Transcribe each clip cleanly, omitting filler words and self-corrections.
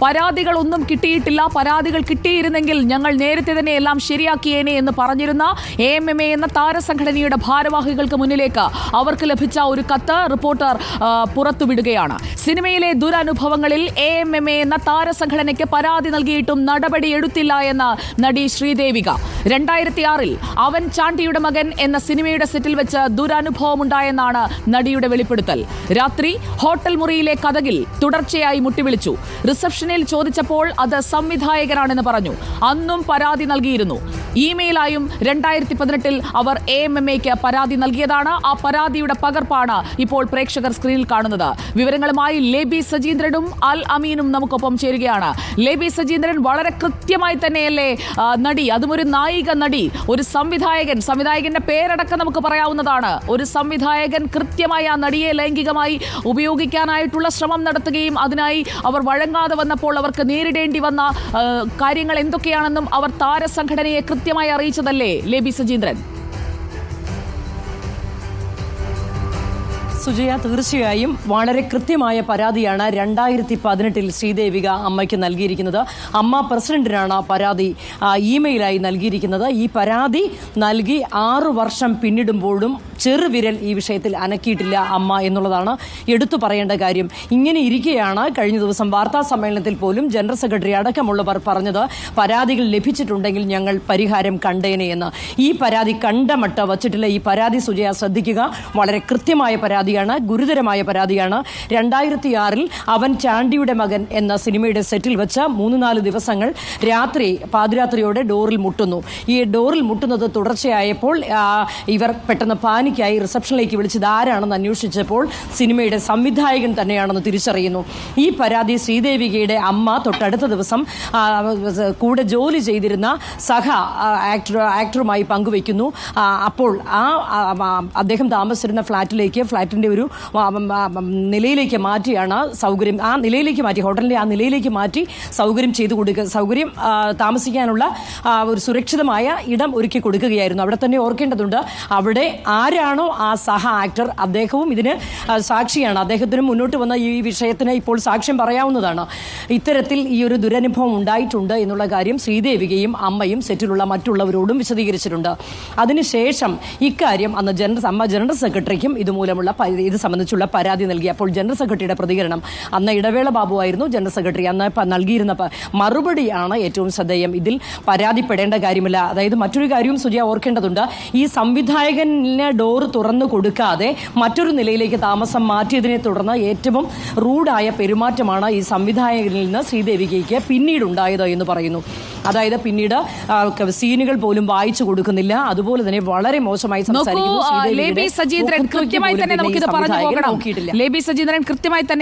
പരാതികളൊന്നും കിട്ടിയിട്ടില്ല, പരാതികൾ കിട്ടിയിരുന്നെങ്കിൽ ഞങ്ങൾ നേരത്തെ തന്നെ എല്ലാം ശരിയാക്കിയേനെ എന്ന് പറഞ്ഞിരുന്ന AMMA എന്ന താരസംഘടനയുടെ ഭാരവാഹികൾക്ക് മുന്നിലേക്ക് അവർക്ക് ലഭിച്ച ഒരു കത്ത് റിപ്പോർട്ടർ പുറത്തുവിടുകയാണ്. സിനിമയിലെ ദുരനുഭവങ്ങളിൽ AMMA എന്ന താരസംഘടനയ്ക്ക് പരാതി നൽകിയിട്ടും നടപടി എടുത്തില്ല എന്ന് നടി ശ്രീദേവിക. 2006 അവൻ ചാണ്ടിയുടെ മകൻ എന്ന സിനിമയുടെ സെറ്റിൽ വെച്ച് ദുരനുഭവമുണ്ടായെന്നാണ് നടിയുടെ വെളിപ്പെടുത്തൽ. രാത്രി ഹോട്ടൽ മുറിയിലെ കതകിൽ തുടർച്ചയായി മുട്ടിവിളിച്ചു. റിസപ്ഷനിൽ ചോദിച്ചപ്പോൾ അത് സംവിധായകനാണെന്ന് പറഞ്ഞു. അന്നും പരാതി നൽകിയിരുന്നു. ഇമെയിലായും 2018 അവർ AMMAയ്ക്ക് പരാതി നൽകിയതാണ്. ആ പരാതിയുടെ പകർപ്പാണ് ഇപ്പോൾ പ്രേക്ഷകർ സ്ക്രീനിൽ കാണുന്നത്. വിവരങ്ങളുമായി ലേബി സജീന്ദ്രനും അൽ അമീനും നമുക്കൊപ്പം ചേരുകയാണ്. ലേബി സജീന്ദ്രൻ, വളരെ കൃത്യമായി തന്നെയല്ലേ നടി, അതും ഒരു നായിക നടി, ഒരു സംവിധായകന്റെ പേരടക്കം നമുക്ക് പറയാവുന്നതാണ്. ഒരു സംവിധായകൻ കൃത്യമായി ആ നടിയെ ലൈംഗികമായി ഉപയോഗിക്കാനായിട്ടുള്ള ശ്രമം നടത്തുകയും അതിനായി അവർ വഴങ്ങാതെ വന്നപ്പോൾ അവർക്ക് നേരിടേണ്ടി വന്ന കാര്യങ്ങൾ എന്തൊക്കെയാണെന്നും അവർ താരസംഘടനയെ കൃത്യമായി അറിയിച്ചതല്ലേ ലേബി സജീന്ദ്രൻ? സുജയ, തീർച്ചയായും വളരെ കൃത്യമായ പരാതിയാണ് 2018 ശ്രീദേവിക അമ്മയ്ക്ക് നൽകിയിരിക്കുന്നത്. അമ്മ പ്രസിഡന്റിനാണ് പരാതി ഇമെയിലായി നൽകിയിരിക്കുന്നത്. ഈ പരാതി നൽകി 6 വർഷം പിന്നിടുമ്പോഴും ചെറുവിരൽ ഈ വിഷയത്തിൽ അനക്കിയിട്ടില്ല അമ്മ എന്നുള്ളതാണ് എടുത്തു പറയേണ്ട കാര്യം. ഇങ്ങനെ ഇരിക്കെയാണ് കഴിഞ്ഞ ദിവസം വാർത്താ സമ്മേളനത്തിൽ പോലും ജനറൽ സെക്രട്ടറി അടക്കമുള്ളവർ പറഞ്ഞത് പരാതികൾ ലഭിച്ചിട്ടുണ്ടെങ്കിൽ ഞങ്ങൾ പരിഹാരം കണ്ടേനെ എന്ന്. ഈ പരാതി കണ്ടമട്ട വച്ചിട്ടില്ല. ഈ പരാതി സുജയ ശ്രദ്ധിക്കുക, വളരെ കൃത്യമായ പരാതിയാണ്, ഗുരുതരമായ പരാതിയാണ്. 2006 അവൻ ചാണ്ടിയുടെ മകൻ എന്ന സിനിമയുടെ സെറ്റിൽ വെച്ച് 3-4 ദിവസങ്ങൾ പാതിരാത്രിയോടെ ഡോറിൽ മുട്ടുന്നു. ഈ ഡോറിൽ മുട്ടുന്നത് തുടർച്ചയായപ്പോൾ ഇവർ പെട്ടെന്ന് പാനിക്കായി റിസപ്ഷനിലേക്ക് വിളിച്ചത് ആരാണെന്ന് അന്വേഷിച്ചപ്പോൾ സിനിമയുടെ സംവിധായകൻ തന്നെയാണെന്ന് തിരിച്ചറിയുന്നു. ഈ പരാതി ശ്രീദേവികയുടെ അമ്മ തൊട്ടടുത്ത ദിവസം കൂടെ ജോലി ചെയ്തിരുന്ന സഹ ആക്ടറുമായി പങ്കുവയ്ക്കുന്നു. അപ്പോൾ അദ്ദേഹം താമസിച്ചിരുന്ന ഫ്ലാറ്റിന്റെ ഒരു നിലയിലേക്ക് മാറ്റിയാണ് സൗകര്യം, ആ നിലയിലേക്ക് മാറ്റി, ഹോട്ടലിന്റെ ആ നിലയിലേക്ക് മാറ്റി സൗകര്യം ചെയ്തു കൊടുക്കുക, സൗകര്യം താമസിക്കാനുള്ള ഒരു സുരക്ഷിതമായ ഇടം ഒരുക്കി കൊടുക്കുകയായിരുന്നു. അവിടെ തന്നെ ഓർക്കേണ്ടതുണ്ട്, അവിടെ ആരാണോ ആ സഹ ആക്ടർ, അദ്ദേഹവും ഇതിന് സാക്ഷിയാണ്. അദ്ദേഹത്തിന് മുന്നോട്ട് വന്ന ഈ വിഷയത്തിന് ഇപ്പോൾ സാക്ഷ്യം പറയാവുന്നതാണ്. ഇത്തരത്തിൽ ഈ ഒരു ദുരനുഭവം ഉണ്ടായിട്ടുണ്ട് എന്നുള്ള കാര്യം ശ്രീദേവികയും അമ്മയും സെറ്റിലുള്ള മറ്റുള്ളവരോടും വിശദീകരിച്ചിട്ടുണ്ട്. അതിനുശേഷം ഇക്കാര്യം അന്ന് ജനറൽ സെക്രട്ടറിക്കും ഇത് സംബന്ധിച്ചുള്ള പരാതി നൽകി. അപ്പോൾ ജനറൽ സെക്രട്ടറിയുടെ പ്രതികരണം, അന്ന് ഇടവേള ബാബുവായിരുന്നു ജനറൽ സെക്രട്ടറി, അന്ന് നൽകിയിരുന്ന മറുപടിയാണ് ഏറ്റവും ശ്രദ്ധേയം. ഇതിൽ പരാതിപ്പെടേണ്ട കാര്യമില്ല. അതായത് മറ്റൊരു കാര്യവും സുജയ ഓർക്കേണ്ടതുണ്ട്, ഈ സംവിധായകന് ഡോർ തുറന്നു കൊടുക്കാതെ മറ്റൊരു നിലയിലേക്ക് താമസം മാറ്റിയതിനെ തുടർന്ന് ഏറ്റവും റൂഡായ പെരുമാറ്റമാണ് ഈ സംവിധായകനിൽ നിന്ന് ശ്രീദേവികയ്ക്ക് പിന്നീട് ഉണ്ടായത് എന്ന് പറയുന്നു. അതായത് പിന്നീട് സീനുകൾ പോലും വായിച്ചു കൊടുക്കുന്നില്ല, അതുപോലെ തന്നെ വളരെ മോശമായി സംസാരിക്കുന്നു. ലേബി സജീന്ദ്രൻ കൃത്യമായി തന്നെ നമുക്ക്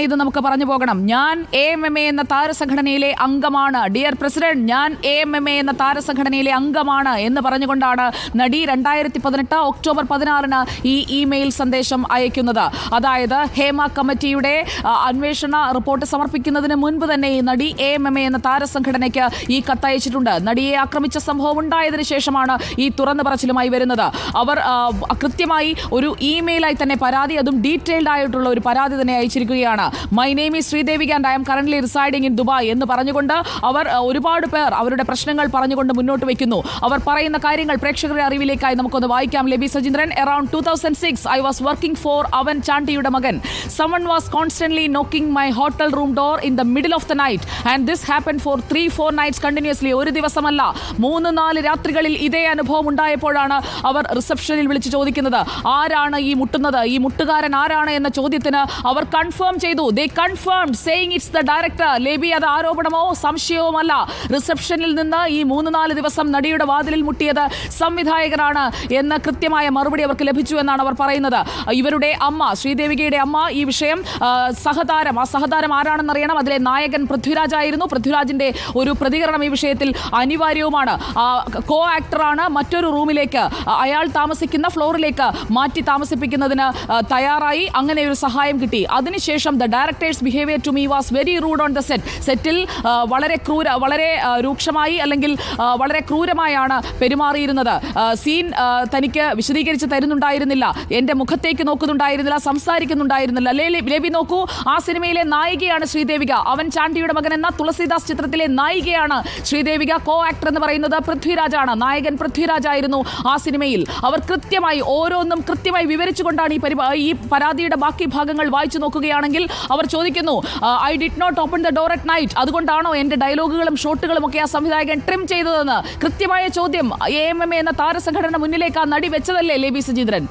ഇത് നമുക്ക് പറഞ്ഞു പോകണം. ഞാൻ AMMA എന്ന താരസംഘടനയിലെ അംഗമാണ്, ഡിയർ പ്രസിഡന്റ്, ഞാൻ AMMA എന്ന താരസംഘടനയിലെ അംഗമാണ് എന്ന് പറഞ്ഞുകൊണ്ടാണ് നടി 2018 ഒക്ടോബർ 16 ഈ ഇമെയിൽ സന്ദേശം അയക്കുന്നത്. അതായത് ഹേമ കമ്മിറ്റിയുടെ അന്വേഷണ റിപ്പോർട്ട് സമർപ്പിക്കുന്നതിന് മുൻപ് തന്നെ ഈ നടി AMMA എന്ന താരസംഘടനയ്ക്ക് ഈ കത്തയച്ചിട്ടുണ്ട്. നടിയെ ആക്രമിച്ച സംഭവം ഉണ്ടായതിനു ശേഷമാണ് ഈ തുറന്നു പറച്ചിലുമായി വരുന്നത്. അവർ കൃത്യമായി ഒരു ഇമെയിലായി തന്നെ പരാതി, അതും ഡീറ്റെയിൽഡ് ആയിട്ടുള്ള ഒരു പരാതി തന്നെ അയച്ചിരിക്കുകയാണ്. My name is Sreedevika and I'm currently residing in Dubai എന്ന് പറഞ്ഞുകൊണ്ട് അവർ ഒരുപാട് പേർ അവരുടെ പ്രശ്നങ്ങൾ പറഞ്ഞുകൊണ്ട് മുന്നോട്ട് വയ്ക്കുന്നു. അവർ പറയുന്ന കാര്യങ്ങൾ പ്രേക്ഷകരുടെ അറിവിലേക്കായി നമുക്കൊന്ന് വായിക്കാം. ലേബി Sajeendran, around 2006 I was working for അവൻ ചാണ്ടിയുടെ മകൻ. Someone was constantly knocking my hotel room door in the middle of the night and this happened for 3-4 nights continuously. ഒരു ദിവസമല്ല, 3-4 രാത്രികളിൽ ഇതേ അനുഭവം ഉണ്ടായപ്പോഴാണ് അവർ റിസപ്ഷനിൽ വിളിച്ച് ചോദിക്കുന്നത് ആരാണ് ഈ മുട്ടുന്നത്, ഈ മുട്ടുകാരൻ ആരാണ് എന്ന ചോദ്യത്തിന് അവർ കൺഫേം ചെയ്തു. They confirmed saying it's the director. ലേബി, അത് ആരോപണമോ സംശയവുമല്ല. റിസപ്ഷനിൽ നിന്ന് ഈ 3-4 ദിവസം നടിയുടെ വാതിലിൽ മുട്ടിയത് സംവിധായകനാണ് എന്ന കൃത്യമായ മറുപടി അവർക്ക് ലഭിച്ചു എന്നാണ് അവർ പറയുന്നത്. ഇവരുടെ അമ്മ, ശ്രീദേവികയുടെ അമ്മ, ഈ വിഷയം സഹതാരം ആരാണെന്നറിയണം. അതിലെ നായകൻ പൃഥ്വിരാജ് ആയിരുന്നു. പൃഥ്വിരാജിന്റെ ഒരു പ്രതികരണം ഈ വിഷയത്തിൽ സാഹചര്യത്തിൽ അനിവാര്യവുമാണ്. കോ ആക്ടറാണ്, മറ്റൊരു റൂമിലേക്ക് അയാൾ താമസിക്കുന്ന ഫ്ലോറിലേക്ക് മാറ്റി താമസിപ്പിക്കുന്നതിന് തയ്യാറായി. അങ്ങനെ ഒരു സഹായം കിട്ടി. അതിനുശേഷം the director's behaviour to me was very rude on the സെറ്റിൽ വളരെ രൂക്ഷമായി അല്ലെങ്കിൽ വളരെ ക്രൂരമായാണ് പെരുമാറിയിരുന്നത്. സീൻ തനിക്ക് വിശദീകരിച്ച് തരുന്നുണ്ടായിരുന്നില്ല, എന്റെ മുഖത്തേക്ക് നോക്കുന്നുണ്ടായിരുന്നില്ല, സംസാരിക്കുന്നുണ്ടായിരുന്നില്ല. ലേബി നോക്കൂ, ആ സിനിമയിലെ നായികയാണ് ശ്രീദേവിക. അവൻ ചാണ്ടിയുടെ മകൻ എന്ന തുളസിദാസ് ചിത്രത്തിലെ നായികയാണ് ശ്രീദേവിക. കോ ആക്ടർ എന്ന് പറയുന്നത് പൃഥ്വിരാജാണ്. നായകൻ പൃഥ്വിരാജായിരുന്നു ആ സിനിമയിൽ. അവർ കൃത്യമായി ഓരോന്നും കൃത്യമായി വിവരിച്ചുകൊണ്ടാണ് ഈ പരാതിയുടെ ബാക്കി ഭാഗങ്ങൾ വായിച്ചു നോക്കുകയാണെങ്കിൽ അവർ ചോദിക്കുന്നു, I did not open the door at night, അതുകൊണ്ടാണോ എന്റെ ഡയലോഗുകളും ഷോട്ടുകളും ഒക്കെ ആ സംവിധായകൻ ട്രിം ചെയ്തതെന്ന് കൃത്യമായ ചോദ്യം AMMA എന്ന താരസംഘടന മുന്നിലേക്ക് ആ നടി വെച്ചതല്ലേ ലേബി സജീന്ദ്രൻ?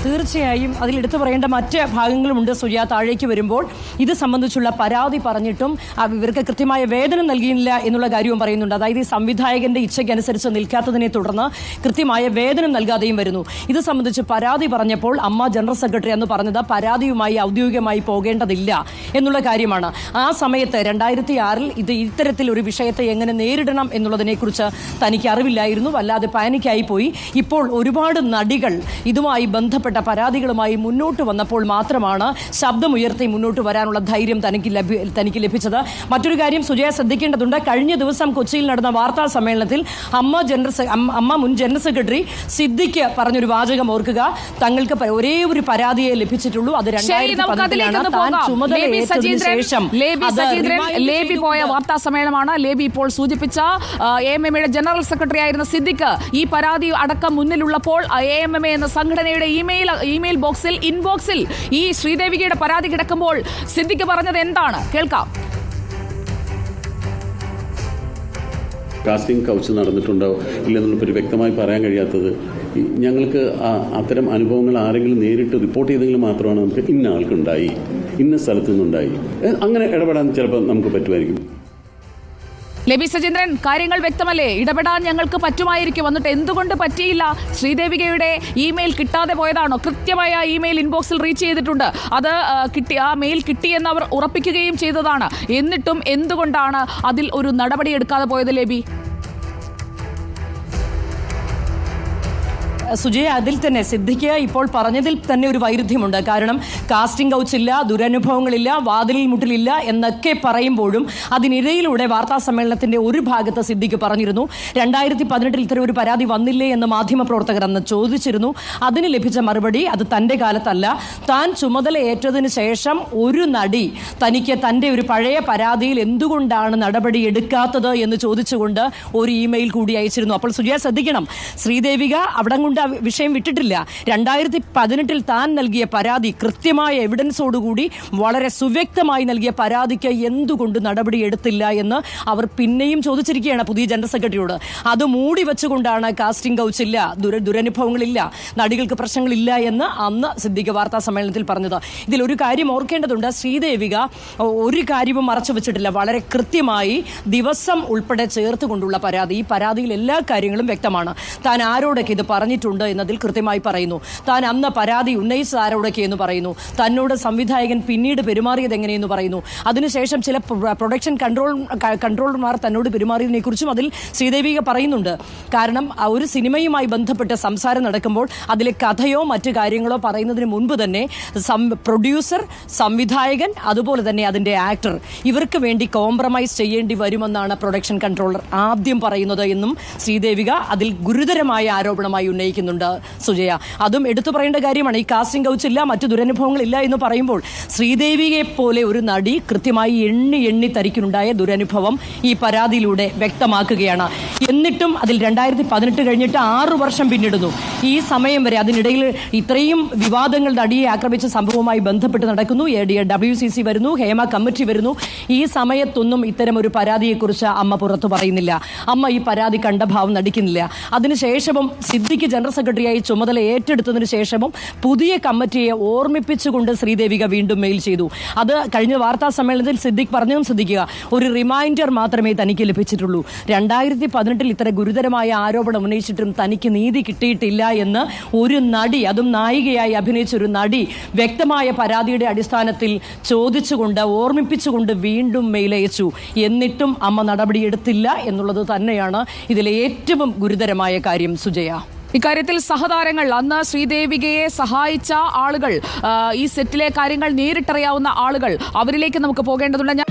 തീർച്ചയായും അതിൽ എടുത്തു പറയേണ്ട മറ്റ് ഭാഗങ്ങളുമുണ്ട്. സുജയ, താഴേക്ക് വരുമ്പോൾ ഇത് സംബന്ധിച്ചുള്ള പരാതി പറഞ്ഞിട്ടും ഇവർക്ക് കൃത്യമായ വേതനം നൽകിയില്ല എന്നുള്ള കാര്യവും പറയുന്നുണ്ട്. അതായത് ഈ സംവിധായകന്റെ ഇച്ഛയ്ക്കനുസരിച്ച് നിൽക്കാത്തതിനെ തുടർന്ന് കൃത്യമായ വേതനം നൽകാതെയും വരുന്നു. ഇത് സംബന്ധിച്ച് പരാതി പറഞ്ഞപ്പോൾ അമ്മ ജനറൽ സെക്രട്ടറി എന്ന് പറഞ്ഞത് പരാതിയുമായി ഔദ്യോഗികമായി പോകേണ്ടതില്ല എന്നുള്ള കാര്യമാണ്. ആ സമയത്ത് 2006 ഇത്തരത്തിൽ ഒരു വിഷയത്തെ എങ്ങനെ നേരിടണം എന്നുള്ളതിനെക്കുറിച്ച് തനിക്ക് അറിവില്ലായിരുന്നു. വല്ലാതെ പാനിക്കായി പോയി. ഇപ്പോൾ ഒരുപാട് നടികൾ ഇതുമായി ബന്ധപ്പെട്ട പരാതികളുമായി മുന്നോട്ട് വന്നപ്പോൾ മാത്രമാണ് ശബ്ദമുയർത്തി മുന്നോട്ട് വരാനുള്ള ധൈര്യം തനിക്ക് ലഭിച്ചത്. മറ്റൊരു കാര്യം സുജയ ശ്രദ്ധിക്കേണ്ടതുണ്ട്. കഴിഞ്ഞ ദിവസം കൊച്ചിയിൽ നടന്ന വാർത്താ സമ്മേളനത്തിൽ അമ്മ മുൻ ജനറൽ സെക്രട്ടറി സിദ്ദിഖ് പറഞ്ഞൊരു വാചകം ഓർക്കുക. തങ്ങൾക്ക് ഒരേ ഒരു പരാതിയെ ലഭിച്ചിട്ടുള്ളൂ, അത് 2014 താൻ ചുമതലയേറ്റതിനു ശേഷം. ലേബി പോയ വാർത്താ സമ്മേളനമാണ്. ലേബി ഇപ്പോൾ സൂചിപ്പിച്ച AMMA ജനറൽ സെക്രട്ടറി ആയിരുന്ന സിദ്ദിഖ് ഈ പരാതി അടക്കം മുന്നിലുള്ളപ്പോൾ AMMA എന്ന സംഘടനയുടെ ഇമെയിൽ ഇൻബോക്സിൽ ഈ ശ്രീദേവികയുടെ പരാതി കിടക്കുമ്പോൾ സിദ്ദിഖ് പറഞ്ഞത് എന്താണ് കേൾക്കാം. കാസ്റ്റിംഗ് കൗച്ച് നടന്നിട്ടുണ്ടോ ഇല്ലെന്നുള്ള വ്യക്തമായി പറയാൻ കഴിയാത്തത്, ഞങ്ങൾക്ക് അത്തരം അനുഭവങ്ങൾ ആരെങ്കിലും നേരിട്ട് റിപ്പോർട്ട് ചെയ്തെങ്കിൽ മാത്രമാണ് നമുക്ക് ഇന്ന ആൾക്കുണ്ടായി, ഇന്ന സ്ഥലത്തു നിന്നുണ്ടായി, അങ്ങനെ ഇടപെടാൻ ചിലപ്പോൾ നമുക്ക് പറ്റുമായിരിക്കും. ലേബി സജീന്ദ്രൻ, കാര്യങ്ങൾ വ്യക്തമല്ലേ? ഇടപെടാൻ ഞങ്ങൾക്ക് പറ്റുമായിരിക്കും, എന്നിട്ട് എന്തുകൊണ്ട് പറ്റിയില്ല? ശ്രീദേവികയുടെ ഇമെയിൽ കിട്ടാതെ പോയതാണോ? കൃത്യമായ ഇമെയിൽ ഇൻബോക്സിൽ റീച്ച് ചെയ്തിട്ടുണ്ട്, അത് ആ മെയിൽ കിട്ടിയെന്ന് അവർ ഉറപ്പിക്കുകയും ചെയ്തതാണ്. എന്നിട്ടും എന്തുകൊണ്ടാണ് അതിൽ ഒരു നടപടി എടുക്കാതെ പോയത് ലേബി? സുജയ, അതിൽ തന്നെ സിദ്ദിഖ് ഇപ്പോൾ പറഞ്ഞതിൽ തന്നെ ഒരു വൈരുദ്ധ്യമുണ്ട്. കാരണം കാസ്റ്റിംഗ് കൗച്ചില്ല, ദുരനുഭവങ്ങളില്ല, വാതിലിൽ മുട്ടിലില്ല എന്നൊക്കെ പറയുമ്പോഴും അതിനിടയിലൂടെ വാർത്താ സമ്മേളനത്തിന്റെ ഒരു ഭാഗത്ത് സിദ്ദിഖ് പറഞ്ഞിരുന്നു 2018 ഇത്തരം ഒരു പരാതി വന്നില്ലേ എന്ന് മാധ്യമപ്രവർത്തകർ അന്ന് ചോദിച്ചിരുന്നു. അതിന് ലഭിച്ച മറുപടി അത് തന്റെ കാലത്തല്ല, താൻ ചുമതല ഏറ്റതിന് ശേഷം ഒരു നടി തനിക്ക് തന്റെ ഒരു പഴയ പരാതിയിൽ എന്തുകൊണ്ടാണ് നടപടി എടുക്കാത്തത് എന്ന് ചോദിച്ചുകൊണ്ട് ഒരു ഇമെയിൽ കൂടി അയച്ചിരുന്നു. അപ്പോൾ സുജയ ശ്രദ്ധിക്കണം, ശ്രീദേവിക അവിടെ കൊണ്ട് വിഷയം വിട്ടിട്ടില്ല. 2018 താൻ നൽകിയ പരാതി കൃത്യമായ എവിഡൻസോടുകൂടി വളരെ സുവ്യക്തമായി നൽകിയ പരാതിക്ക് എന്തുകൊണ്ട് നടപടി എടുത്തില്ല എന്ന് അവർ പിന്നെയും ചോദിച്ചിരിക്കുകയാണ് പുതിയ ജനറൽ സെക്രട്ടറിയോട്. അത് മൂടി വെച്ചുകൊണ്ടാണ് കാസ്റ്റിംഗ് കൗച്ചില്ല, ദുരനുഭവങ്ങളില്ല, നടികൾക്ക് പ്രശ്നങ്ങളില്ല എന്ന് അന്ന് സിദ്ദിഖ് വാർത്താ സമ്മേളനത്തിൽ പറഞ്ഞത്. ഇതിൽ ഒരു കാര്യം ഓർക്കേണ്ടതുണ്ട്, ശ്രീദേവിക ഒരു കാര്യവും മറച്ചു വെച്ചിട്ടില്ല. വളരെ കൃത്യമായി ദിവസം ഉൾപ്പെടെ ചേർത്തുകൊണ്ടുള്ള പരാതി, ഈ പരാതിയിൽ എല്ലാ കാര്യങ്ങളും വ്യക്തമാണ്. താൻ ആരോടൊക്കെ ഇത് പറഞ്ഞിട്ടുണ്ട് എന്നതിൽ കൃത്യമായി പറയുന്നു. താൻ അന്ന് പരാതി ഉന്നയിച്ചത് ആരോടൊക്കെ എന്ന് പറയുന്നു. തന്നോട് സംവിധായകൻ പിന്നീട് പെരുമാറിയത് എങ്ങനെയെന്ന് പറയുന്നു. അതിനുശേഷം ചില പ്രൊഡക്ഷൻ കൺട്രോളർമാർ തന്നോട് പെരുമാറിയതിനെ കുറിച്ചും അതിൽ ശ്രീദേവിക പറയുന്നുണ്ട്. കാരണം ഒരു സിനിമയുമായി ബന്ധപ്പെട്ട് സംസാരം നടക്കുമ്പോൾ അതിലെ കഥയോ മറ്റു കാര്യങ്ങളോ പറയുന്നതിന് മുൻപ് തന്നെ പ്രൊഡ്യൂസർ, സംവിധായകൻ, അതുപോലെ തന്നെ അതിന്റെ ആക്ടർ, ഇവർക്ക് വേണ്ടി കോംപ്രമൈസ് ചെയ്യേണ്ടി വരുമെന്നാണ് പ്രൊഡക്ഷൻ കൺട്രോളർ ആദ്യം പറയുന്നത് എന്നും ശ്രീദേവിക അതിൽ ഗുരുതരമായ ആരോപണമായി ഉന്നയിക്കുന്നുണ്ട്. സുജയ, അതും എടുത്തു പറയേണ്ട കാര്യമാണ്. ഈ കാസ്റ്റിംഗ് കൗച്ചില്ല, മറ്റു ദുരനുഭവങ്ങളില്ല എന്ന് പറയുമ്പോൾ ശ്രീദേവിയെ പോലെ ഒരു നടി കൃത്യമായി എണ്ണി തരിക്കുന്നുണ്ടായ ദുരനുഭവം ഈ പരാതിയിലൂടെ വ്യക്തമാക്കുകയാണ്. എന്നിട്ടും അതിൽ 2018 കഴിഞ്ഞിട്ട് 6 വർഷം പിന്നിടുന്നു. ഈ സമയം വരെ അതിനിടയിൽ ഇത്രയും വിവാദങ്ങൾ നടിയെ ആക്രമിച്ച സംഭവവുമായി ബന്ധപ്പെട്ട് നടക്കുന്നു. WCC വരുന്നു, ഹേമ കമ്മിറ്റി വരുന്നു. ഈ സമയത്തൊന്നും ഇത്തരം ഒരു പരാതിയെക്കുറിച്ച് അമ്മ പുറത്തു പറയുന്നില്ല. അമ്മ ഈ പരാതി കണ്ട ഭാവം നടിക്കുന്നില്ല. അതിനുശേഷവും സിദ്ദിഖ് ജനറൽ സെക്രട്ടറിയായി ചുമതല ഏറ്റെടുത്തതിനു ശേഷവും പുതിയ കമ്മിറ്റിയെ ഓർമ്മിപ്പിച്ചുകൊണ്ട് ശ്രീദേവിക വീണ്ടും മെയിൽ ചെയ്തു. അത് കഴിഞ്ഞ വാർത്താ സമ്മേളനത്തിൽ സിദ്ദിഖ് പറഞ്ഞതും ശ്രദ്ധിക്കുക, ഒരു റിമൈൻഡർ മാത്രമേ തനിക്ക് ലഭിച്ചിട്ടുള്ളൂ. 2018 2018 ഇത്ര ഗുരുതരമായ ആരോപണം ഉന്നയിച്ചിട്ടും തനിക്ക് നീതി കിട്ടിയിട്ടില്ല എന്ന് ഒരു നടി, അതും നായികയായി അഭിനയിച്ച ഒരു നടി വ്യക്തമായ പരാതിയുടെ അടിസ്ഥാനത്തിൽ ചോദിച്ചുകൊണ്ട് ഓർമ്മിപ്പിച്ചുകൊണ്ട് വീണ്ടും മെയിലയച്ചു. എന്നിട്ടും അമ്മ നടപടിയെടുത്തില്ല എന്നുള്ളത് തന്നെയാണ് ഇതിലെ ഏറ്റവും ഗുരുതരമായ കാര്യം. സുജയ, ഇക്കാര്യത്തിൽ സഹതാരങ്ങൾ, അന്ന് ശ്രീദേവികയെ സഹായിച്ച ആളുകൾ, ഈ സെറ്റിലെ കാര്യങ്ങൾ നേരിട്ടറിയാവുന്ന ആളുകൾ, അവരിലേക്ക് നമുക്ക് പോകേണ്ടതുണ്ട്.